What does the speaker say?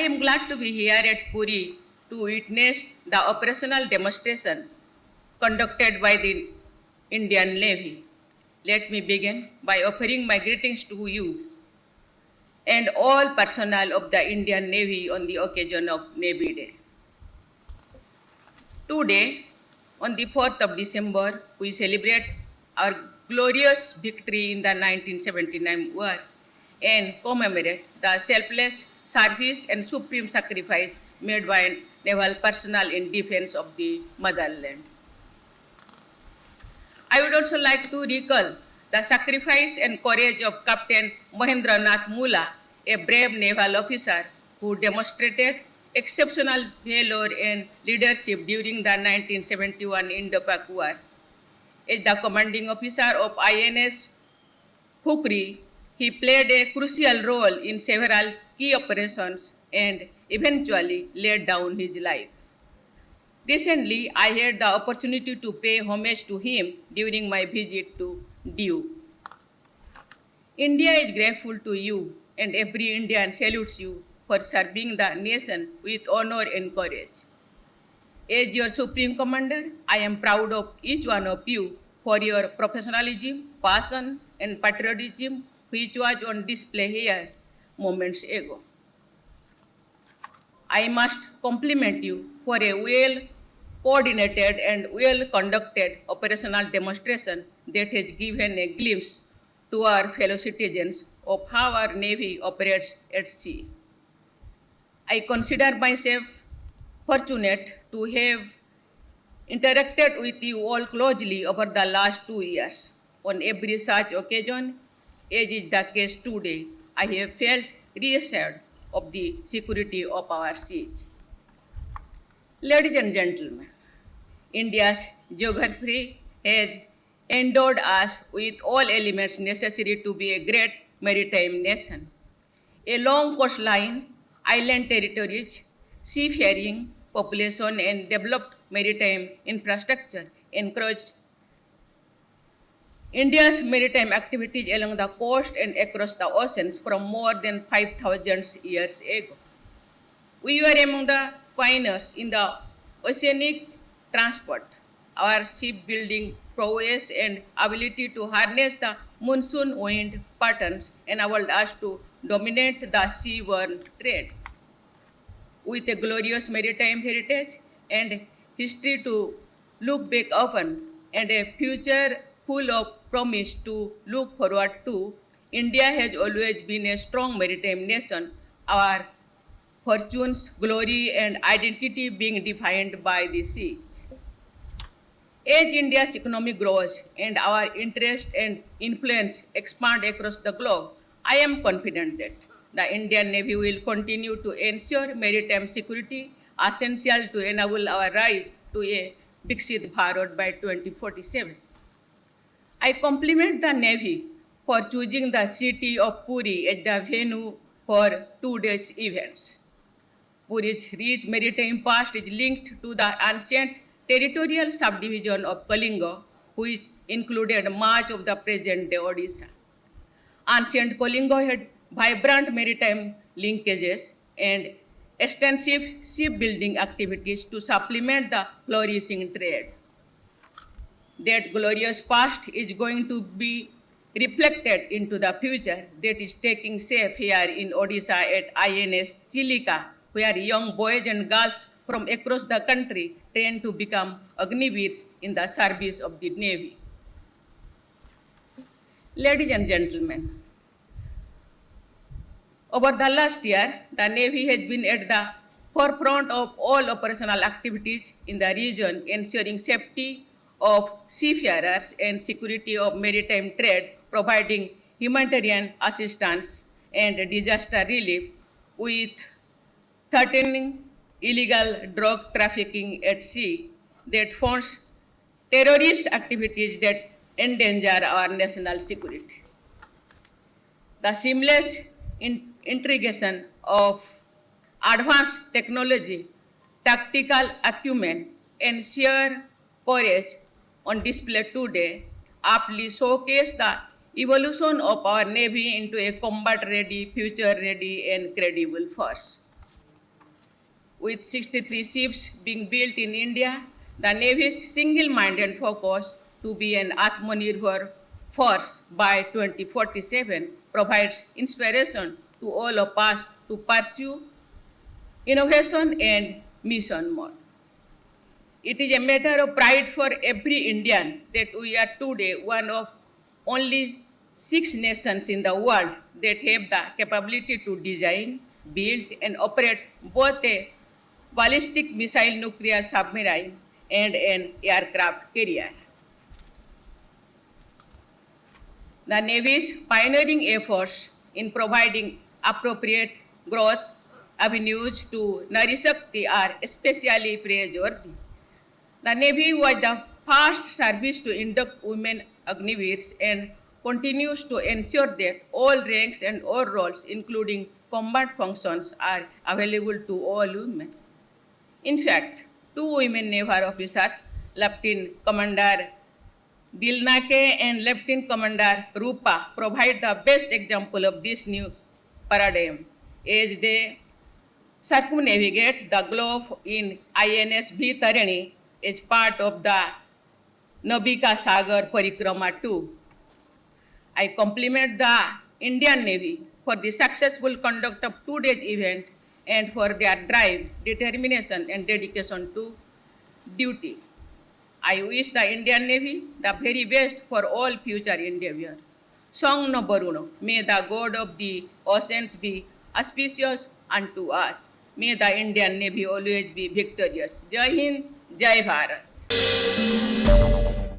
I am glad to be here at Puri to witness the operational demonstration conducted by the Indian Navy. Let me begin by offering my greetings to you and all personnel of the Indian Navy on the occasion of Navy Day. Today, on the 4th of December, we celebrate our glorious victory in the 1979 war and commemorate the selfless service and supreme sacrifice made by naval personnel in defense of the motherland. I would also like to recall the sacrifice and courage of Captain Mahendranath Mula, a brave naval officer who demonstrated exceptional valor and leadership during the 1971 Indo-Pak War. As the commanding officer of INS Khukri, he played a crucial role in several key operations and eventually laid down his life. Recently, I had the opportunity to pay homage to him during my visit to Diu. India is grateful to you, and every Indian salutes you for serving the nation with honor and courage. As your Supreme Commander, I am proud of each one of you for your professionalism, passion, and patriotism, which was on display here moments ago. I must compliment you for a well-coordinated and well-conducted operational demonstration that has given a glimpse to our fellow citizens of how our Navy operates at sea. I consider myself fortunate to have interacted with you all closely over the last 2 years. On every such occasion, as is the case today, I have felt reassured of the security of our seas. Ladies and gentlemen, India's geography has endowed us with all elements necessary to be a great maritime nation. A long coastline, island territories, seafaring population, and developed maritime infrastructure encouraged India's maritime activities along the coast and across the oceans from more than 5,000 years ago. We were among the pioneers in the oceanic transport. Our shipbuilding prowess and ability to harness the monsoon wind patterns enabled us to dominate the seaborne trade. With a glorious maritime heritage and history to look back upon and a future full of promise to look forward to, India has always been a strong maritime nation, our fortunes, glory, and identity being defined by the seas. As India's economy grows and our interest and influence expand across the globe, I am confident that the Indian Navy will continue to ensure maritime security, essential to enable our rise to a Viksit Bharat by 2047. I compliment the Navy for choosing the city of Puri as the venue for today's events. Puri's rich maritime past is linked to the ancient territorial subdivision of Kalinga, which included much of the present-day Odisha. Ancient Kalinga had vibrant maritime linkages and extensive shipbuilding activities to supplement the flourishing trade. That glorious past is going to be reflected into the future that is taking shape here in Odisha at INS Chilika, where young boys and girls from across the country train to become Agniveers in the service of the Navy. Ladies and gentlemen, over the last year, the Navy has been at the forefront of all operational activities in the region, ensuring safety of seafarers and security of maritime trade, providing humanitarian assistance and disaster relief with threatening illegal drug trafficking at sea that funds terrorist activities that endanger our national security. The seamless integration of advanced technology, tactical acumen, and sheer courage on display today aptly showcase the evolution of our Navy into a combat-ready, future-ready, and credible force. with 63 ships being built in India, the Navy's single-minded focus to be an Atmanirbhar force by 2047 provides inspiration to all of us to pursue innovation and mission mode. It is a matter of pride for every Indian that we are today one of only 6 nations in the world that have the capability to design, build, and operate both a ballistic missile nuclear submarine and an aircraft carrier. The Navy's pioneering efforts in providing appropriate growth avenues to Nari Shakti are especially praiseworthy. The Navy was the first service to induct women Agniveers and continues to ensure that all ranks and all roles, including combat functions, are available to all women. In fact, 2 women naval officers, Lieutenant Commander Dilnake and Lieutenant Commander Rupa, provide the best example of this new paradigm as they circumnavigate the globe in INS V Tarini as part of the Navika Sagar Parikrama 2. I compliment the Indian Navy for the successful conduct of today's event and for their drive, determination, and dedication to duty. I wish the Indian Navy the very best for all future endeavor. Song no Baruno, may the God of the oceans be auspicious unto us. May the Indian Navy always be victorious. Jai Hind, Jai Bharat.